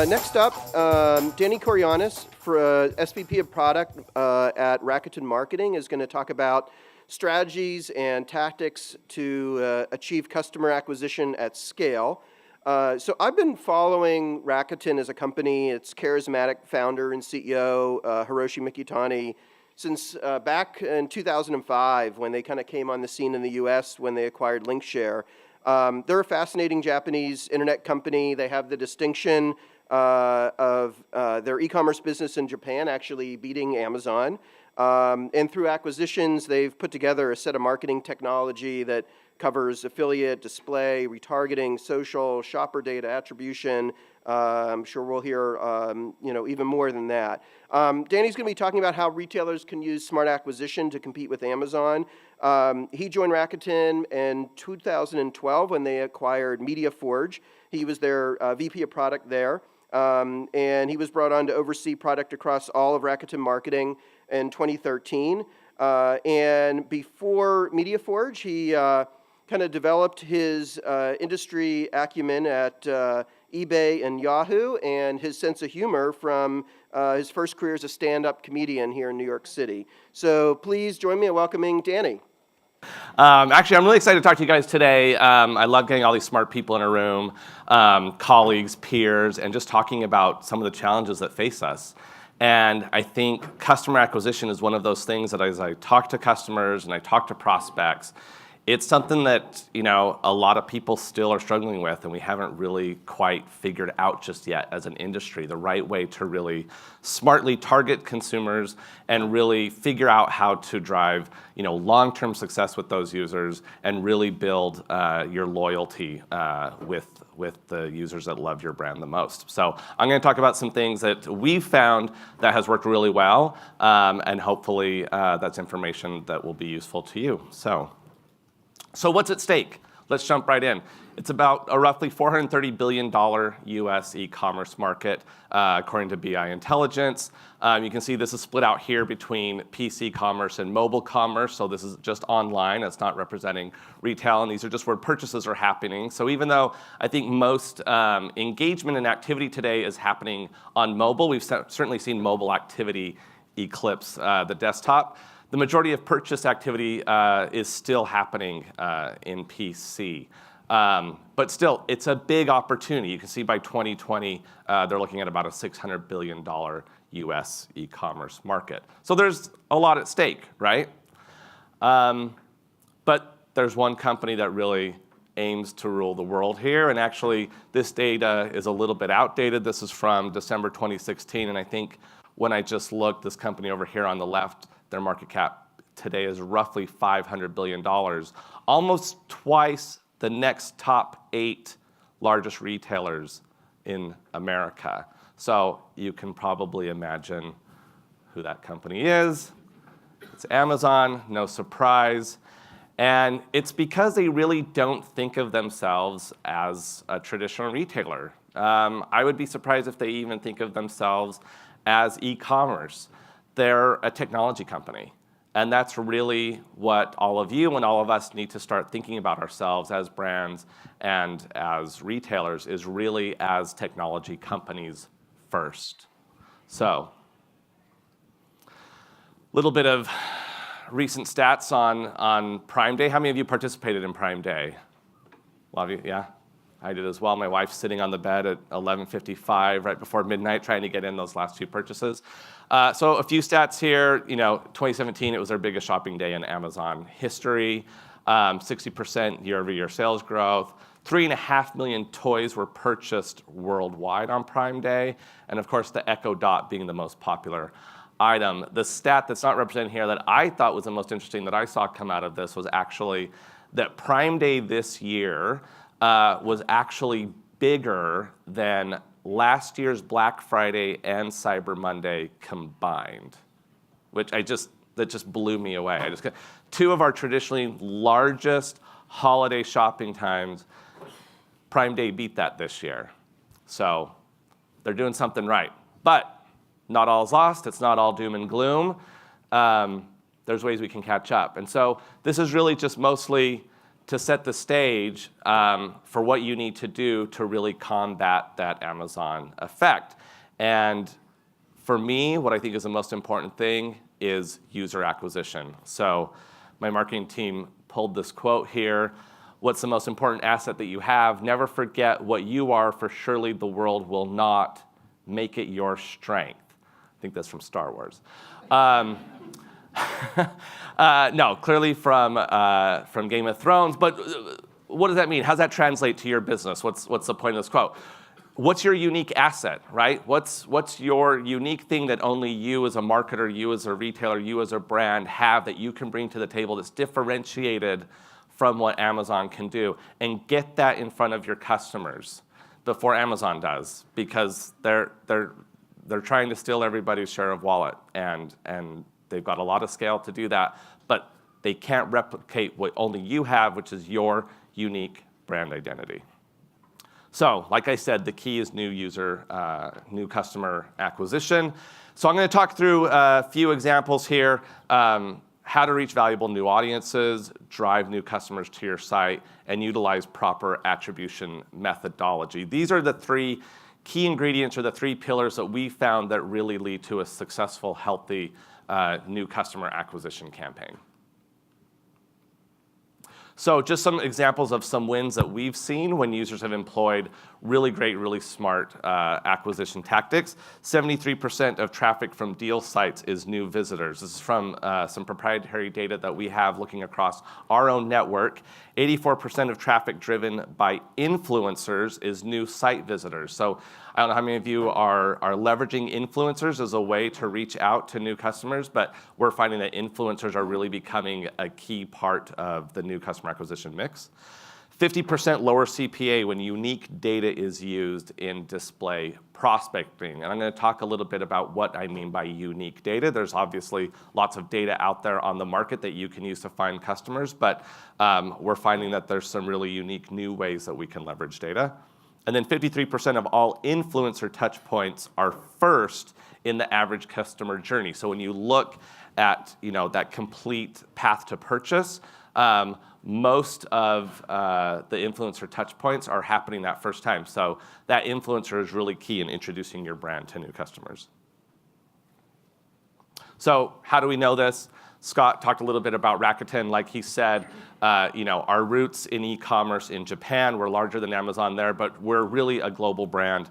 Next up, Danny Kourianos, SVP of Product at Rakuten Marketing, is going to talk about strategies and tactics to achieve customer acquisition at scale. So I've been following Rakuten as a company, its charismatic founder and CEO, Hiroshi Mikitani, since back in 2005 when they kind of came on the scene in the US when they acquired Linkshare. They're a fascinating Japanese internet company. They have the distinction of their e-commerce business in Japan actually beating Amazon. And through acquisitions, they've put together a set of marketing technology that covers affiliate, display, retargeting, social, shopper data attribution. I'm sure we'll hear even more than that. Danny's going to be talking about how retailers can use smart acquisition to compete with Amazon. He joined Rakuten in 2012 when they acquired MediaForge. He was their VP of product there. And he was brought on to oversee product across all of Rakuten Marketing in 2013. And before MediaForge, he kind of developed his industry acumen at eBay and Yahoo, and his sense of humor from his first career as a stand-up comedian here in New York City. So please join me in welcoming Danny. Actually, I'm really excited to talk to you guys today. I love getting all these smart people in a room, colleagues, peers, and just talking about some of the challenges that face us. And I think customer acquisition is one of those things that as I talk to customers and I talk to prospects, it's something that a lot of people still are struggling with, and we haven't really quite figured out just yet as an industry the right way to really smartly target consumers and really figure out how to drive long-term success with those users and really build your loyalty with the users that love your brand the most. So I'm going to talk about some things that we've found that has worked really well, and hopefully that's information that will be useful to you. So what's at stake? Let's jump right in. It's about a roughly $430 billion US e-commerce market, according to BI Intelligence. You can see this is split out here between PC commerce and mobile commerce. So this is just online. It's not representing retail, and these are just where purchases are happening. So even though I think most engagement and activity today is happening on mobile, we've certainly seen mobile activity eclipse the desktop. The majority of purchase activity is still happening in PC. But still, it's a big opportunity. You can see by 2020, they're looking at about a $600 billion US e-commerce market. So there's a lot at stake, right? But there's one company that really aims to rule the world here. And actually, this data is a little bit outdated. This is from December 2016. And I think when I just looked, this company over here on the left, their market cap today is roughly $500 billion, almost twice the next top 8 largest retailers in America. So you can probably imagine who that company is. It's Amazon, no surprise. And it's because they really don't think of themselves as a traditional retailer. I would be surprised if they even think of themselves as e-commerce. They're a technology company. And that's really what all of you and all of us need to start thinking about ourselves as brands and as retailers, is really as technology companies first. So, a little bit of recent stats on Prime Day. How many of you participated in Prime Day? A lot of you, yeah? I did as well. My wife's sitting on the bed at 11:55 right before midnight trying to get in those last 2 purchases. So a few stats here. 2017, it was our biggest shopping day in Amazon history. 60% year-over-year sales growth. 3.5 million toys were purchased worldwide on Prime Day. And of course, the Echo Dot being the most popular item. The stat that's not represented here that I thought was the most interesting that I saw come out of this was actually that Prime Day this year was actually bigger than last year's Black Friday and Cyber Monday combined, which that just blew me away. 2 of our traditionally largest holiday shopping times, Prime Day beat that this year. So they're doing something right. But not all is lost. It's not all doom and gloom. There's ways we can catch up. And so this is really just mostly to set the stage for what you need to do to really combat that Amazon effect. And for me, what I think is the most important thing is user acquisition. So my marketing team pulled this quote here. What's the most important asset that you have? Never forget what you are, for surely the world will not. Make it your strength. I think that's from Star Wars. No, clearly from Game of Thrones. But what does that mean? How does that translate to your business? What's the point of this quote? What's your unique asset, right? What's your unique thing that only you as a marketer, you as a retailer, you as a brand have that you can bring to the table that's differentiated from what Amazon can do? And get that in front of your customers before Amazon does, because they're trying to steal everybody's share of wallet, and they've got a lot of scale to do that, but they can't replicate what only you have, which is your unique brand identity. So, like I said, the key is new customer acquisition. So I'm going to talk through a few examples here. How to reach valuable new audiences, drive new customers to your site, and utilize proper attribution methodology. These are the three key ingredients, or the three pillars that we found that really lead to a successful, healthy new customer acquisition campaign. So just some examples of some wins that we've seen when users have employed really great, really smart acquisition tactics. 73% of traffic from deal sites is new visitors. This is from some proprietary data that we have looking across our own network. 84% of traffic driven by influencers is new site visitors. So I don't know how many of you are leveraging influencers as a way to reach out to new customers, but we're finding that influencers are really becoming a key part of the new customer acquisition mix. 50% lower CPA when unique data is used in display prospecting. And I'm going to talk a little bit about what I mean by unique data. There's obviously lots of data out there on the market that you can use to find customers, but we're finding that there's some really unique new ways that we can leverage data. And then 53% of all influencer touch points are first in the average customer journey. So when you look at that complete path to purchase, most of the influencer touch points are happening that first time. So that influencer is really key in introducing your brand to new customers. So how do we know this? Scott talked a little bit about Rakuten. Like he said, our roots in e-commerce in Japan, we're larger than Amazon there, but we're really a global brand.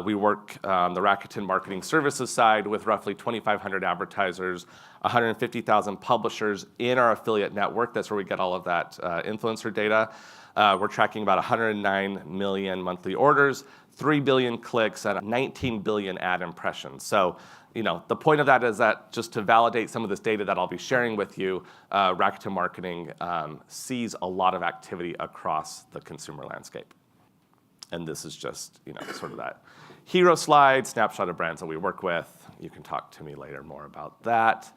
We work on the Rakuten Marketing Services side with roughly 2,500 advertisers, 150,000 publishers in our affiliate network. That's where we get all of that influencer data. We're tracking about 109 million monthly orders, 3 billion clicks, and 19 billion ad impressions. So the point of that is that just to validate some of this data that I'll be sharing with you, Rakuten Marketing sees a lot of activity across the consumer landscape. And this is just sort of that hero slide, snapshot of brands that we work with. You can talk to me later more about that.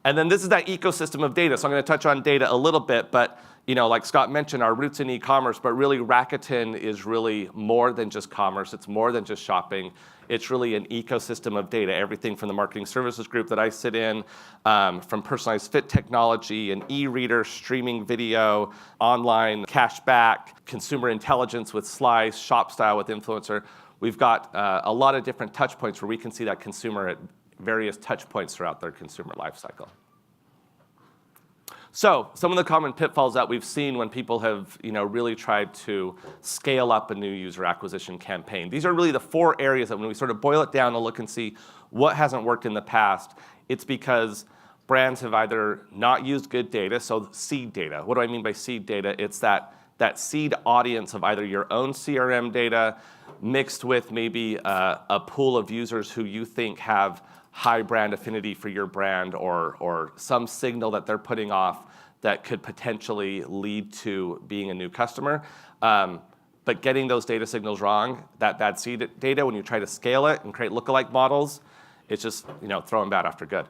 And then this is that ecosystem of data. So I'm going to touch on data a little bit, but like Scott mentioned, our roots in e-commerce, but really Rakuten is really more than just commerce. It's more than just shopping. It's really an ecosystem of data, everything from the marketing services group that I sit in, from personalized fit technology and e-reader, streaming video, online cashback, consumer intelligence with Slice, shop style with influencer. We've got a lot of different touch points where we can see that consumer at various touch points throughout their consumer life cycle. So some of the common pitfalls that we've seen when people have really tried to scale up a new user acquisition campaign. These are really the 4 areas that when we sort of boil it down and look and see what hasn't worked in the past, it's because brands have either not used good data, so seed data. What do I mean by seed data? It's that seed audience of either your own CRM data mixed with maybe a pool of users who you think have high brand affinity for your brand or some signal that they're putting off that could potentially lead to being a new customer. But getting those data signals wrong, that bad seed data, when you try to scale it and create lookalike models, it's just throwing bad after good.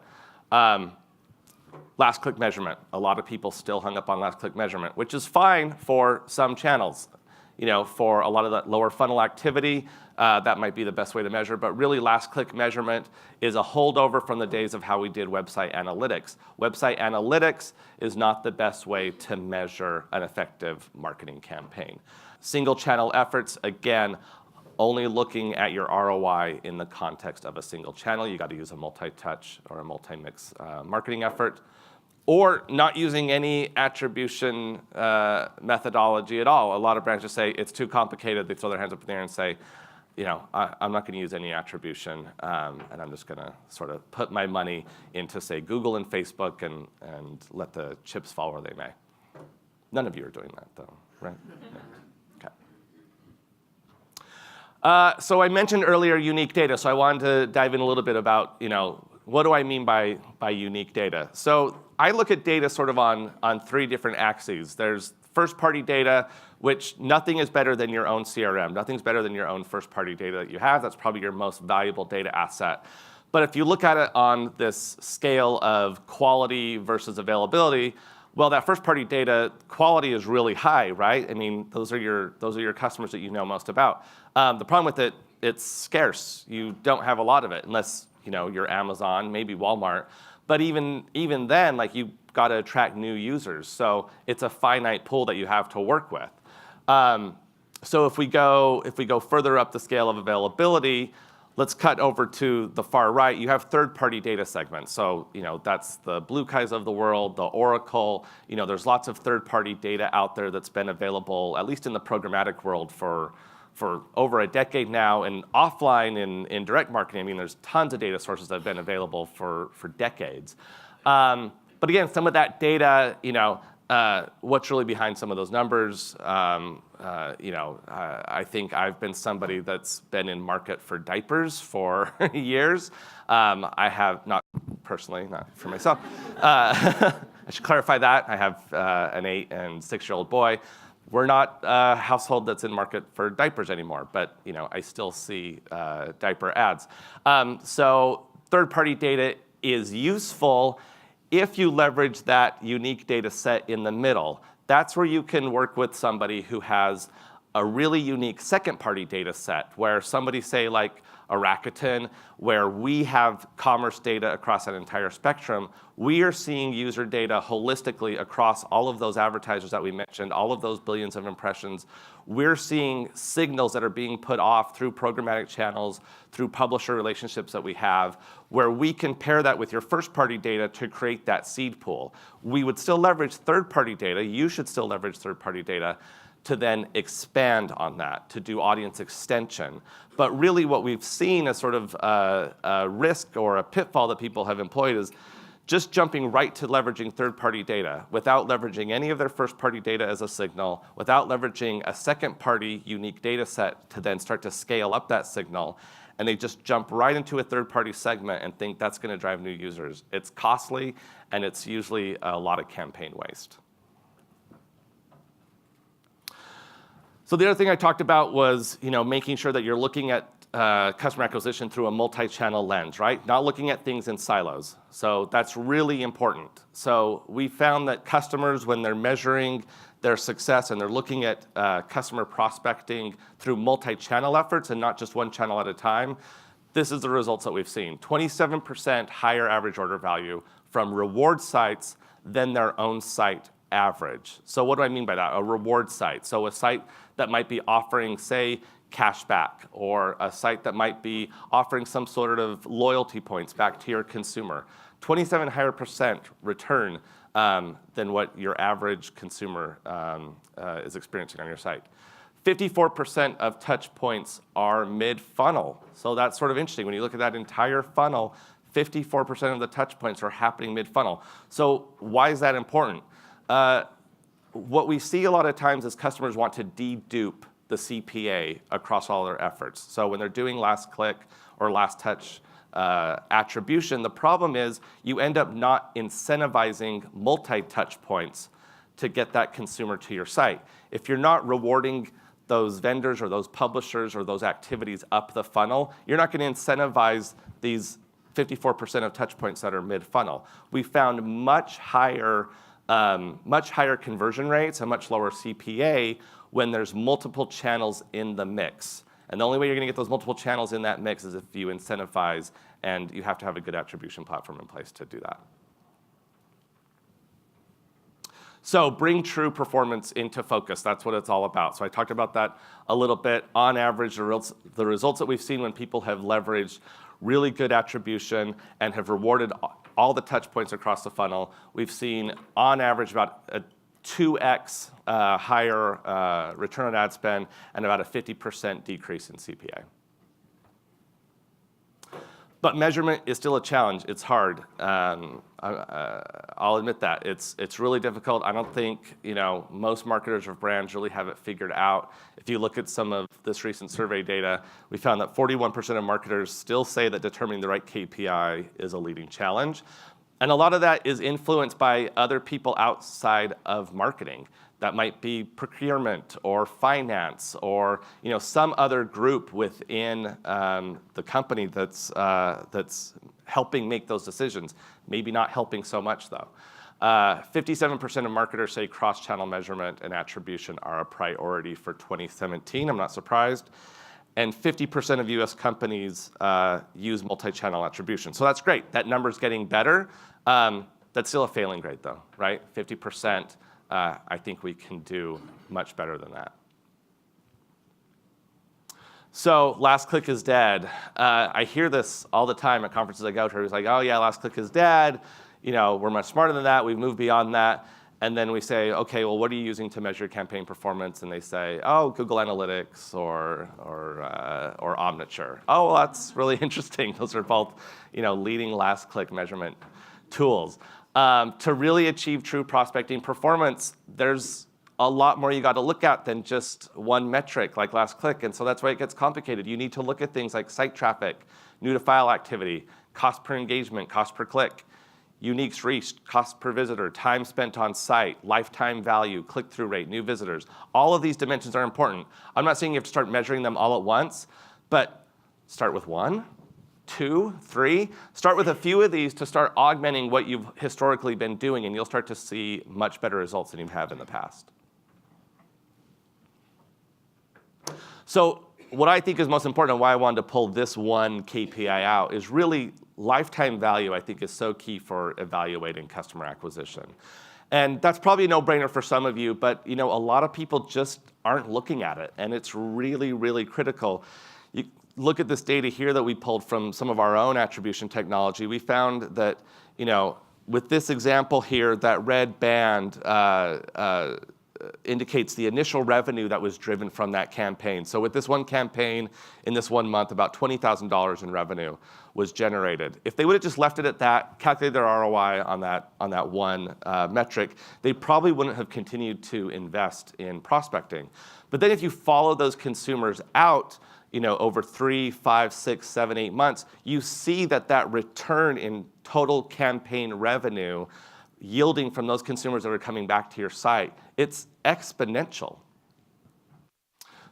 Last click measurement. A lot of people still hung up on last click measurement, which is fine for some channels. for a lot of that lower funnel activity, that might be the best way to measure. But really, last click measurement is a holdover from the days of how we did website analytics. Website analytics is not the best way to measure an effective marketing campaign. Single channel efforts, again, only looking at your ROI in the context of a single channel. You got to use a multi-touch or a multi-mix marketing effort, or not using any attribution methodology at all. A lot of brands just say it's too complicated. They throw their hands up in the air and say, I'm not going to use any attribution, and I'm just going to sort of put my money into, say, Google and Facebook and let the chips fall where they may. None of you are doing that, though, right? No. So I mentioned earlier unique data, so I wanted to dive in a little bit about, what do I mean by unique data? So I look at data sort of on 3 different axes. There's first-party data, which nothing is better than your own CRM. Nothing's better than your own first-party data that you have. That's probably your most valuable data asset. But if you look at it on this scale of quality versus availability, well, that first-party data quality is really high, right? I mean, those are your customers that you know most about. The problem with it, it's scarce. You don't have a lot of it unless you're Amazon, maybe Walmart. But even then, you've got to attract new users. So it's a finite pool that you have to work with. So if we go further up the scale of availability, let's cut over to the far right. You have third-party data segments. So that's the Blue Kais of the world, the Oracle. There's lots of third-party data out there that's been available, at least in the programmatic world, for over a decade now. And offline in direct marketing, there's tons of data sources that have been available for decades. But again, some of that data, what's really behind some of those numbers? I think I've been somebody that's been in market for diapers for years. I have, not personally, not for myself. I should clarify that. I have an 8 and 6-year-old boy. We're not a household that's in market for diapers anymore, but I still see diaper ads. So third-party data is useful if you leverage that unique data set in the middle. That's where you can work with somebody who has a really unique second-party data set, where somebody, say, like a Rakuten, where we have commerce data across an entire spectrum. We are seeing user data holistically across all of those advertisers that we mentioned, all of those billions of impressions. We're seeing signals that are being put off through programmatic channels, through publisher relationships that we have, where we can pair that with your first-party data to create that seed pool. We would still leverage third-party data. You should still leverage third-party data to then expand on that, to do audience extension. But really what we've seen as sort of a risk or a pitfall that people have employed is just jumping right to leveraging third-party data without leveraging any of their first-party data as a signal, without leveraging a second-party unique data set to then start to scale up that signal. And they just jump right into a third-party segment and think that's going to drive new users. It's costly, and it's usually a lot of campaign waste. So the other thing I talked about was, making sure that you're looking at customer acquisition through a multi-channel lens, right? Not looking at things in silos. So that's really important. So we found that customers, when they're measuring their success and they're looking at customer prospecting through multi-channel efforts and not just one channel at a time, this is the results that we've seen. 27% higher average order value from reward sites than their own site average. So what do I mean by that? A reward site. So a site that might be offering, say, cash back, or a site that might be offering some sort of loyalty points back to your consumer. 27% higher return than what your average consumer is experiencing on your site. 54% of touch points are mid-funnel. So that's sort of interesting. When you look at that entire funnel, 54% of the touch points are happening mid-funnel. So why is that important? What we see a lot of times is customers want to dedupe the CPA across all their efforts. So when they're doing last click or last touch attribution, the problem is you end up not incentivizing multi-touch points to get that consumer to your site. If you're not rewarding those vendors or those publishers or those activities up the funnel, you're not going to incentivize these 54% of touch points that are mid-funnel. We found much higher conversion rates, a much lower CPA when there's multiple channels in the mix. And the only way you're going to get those multiple channels in that mix is if you incentivize, and you have to have a good attribution platform in place to do that. So bring true performance into focus. That's what it's all about. So I talked about that a little bit. On average, the results that we've seen when people have leveraged really good attribution and have rewarded all the touch points across the funnel, we've seen on average about a 2x higher return on ad spend and about a 50% decrease in CPA. But measurement is still a challenge. It's hard. I'll admit that. It's really difficult. I don't think most marketers or brands really have it figured out. If you look at some of this recent survey data, we found that 41% of marketers still say that determining the right KPI is a leading challenge. And a lot of that is influenced by other people outside of marketing. That might be procurement or finance or some other group within the company that's helping make those decisions. Maybe not helping so much though. 57% of marketers say cross-channel measurement and attribution are a priority for 2017. I'm not surprised. And 50% of US companies use multi-channel attribution. So that's great. That number's getting better. That's still a failing grade though, right? 50%. I think we can do much better than that. So last click is dead. I hear this all the time at conferences I go to. It's like, oh yeah, last click is dead. We're much smarter than that. We've moved beyond that. And then we say, okay, well, what are you using to measure campaign performance? And they say, oh, Google Analytics or Omniture. Oh, well, that's really interesting. Those are both leading last click measurement tools. To really achieve true prospecting performance, there's a lot more you got to look at than just one metric like last click. And so that's why it gets complicated. You need to look at things like site traffic, new to file activity, cost per engagement, cost per click, uniques reached, cost per visitor, time spent on site, lifetime value, click-through rate, new visitors. All of these dimensions are important. I'm not saying you have to start measuring them all at once, but start with 1, 2, 3. Start with a few of these to start augmenting what you've historically been doing, and you'll start to see much better results than you have in the past. So what I think is most important and why I wanted to pull this one KPI out is really lifetime value, I think, is so key for evaluating customer acquisition. And that's probably a no-brainer for some of you, but a lot of people just aren't looking at it, and it's really, really critical. You look at this data here that we pulled from some of our own attribution technology. We found that, with this example here, that red band indicates the initial revenue that was driven from that campaign. So with this one campaign, in this 1 month, about $20,000 in revenue was generated. If they would have just left it at that, calculated their ROI on that one metric, they probably wouldn't have continued to invest in prospecting. But then if you follow those consumers out, over 3, 5, 6, 7, 8 months, you see that return in total campaign revenue yielding from those consumers that are coming back to your site, it's exponential.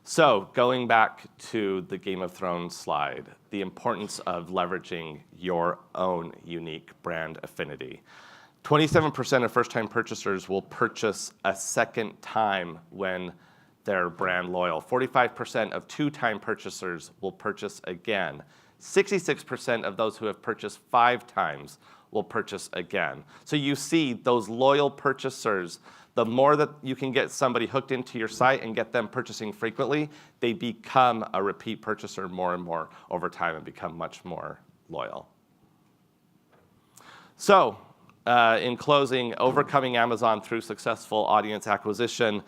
So going back to the Game of Thrones slide, the importance of leveraging your own unique brand affinity. 27% of first-time purchasers will purchase a second time when they're brand loyal. 45% of two-time purchasers will purchase again. 66% of those who have purchased 5 times will purchase again. So you see those loyal purchasers, the more that you can get somebody hooked into your site and get them purchasing frequently, they become a repeat purchaser more and more over time and become much more loyal. So in closing, overcoming Amazon through successful audience acquisition,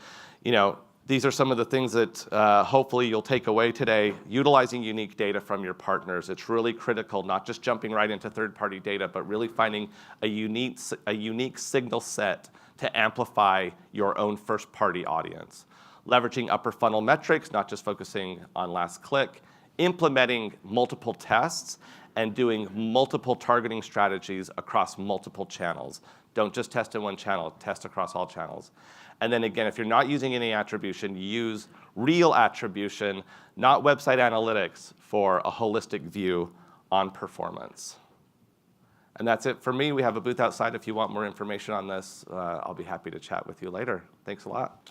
these are some of the things that hopefully you'll take away today. Utilizing unique data from your partners. It's really critical, not just jumping right into third-party data, but really finding a unique signal set to amplify your own first-party audience. Leveraging upper funnel metrics, not just focusing on last click. Implementing multiple tests and doing multiple targeting strategies across multiple channels. Don't just test in one channel, test across all channels. And then again, if you're not using any attribution, use real attribution, not website analytics, for a holistic view on performance. And that's it for me. We have a booth outside if you want more information on this. I'll be happy to chat with you later. Thanks a lot.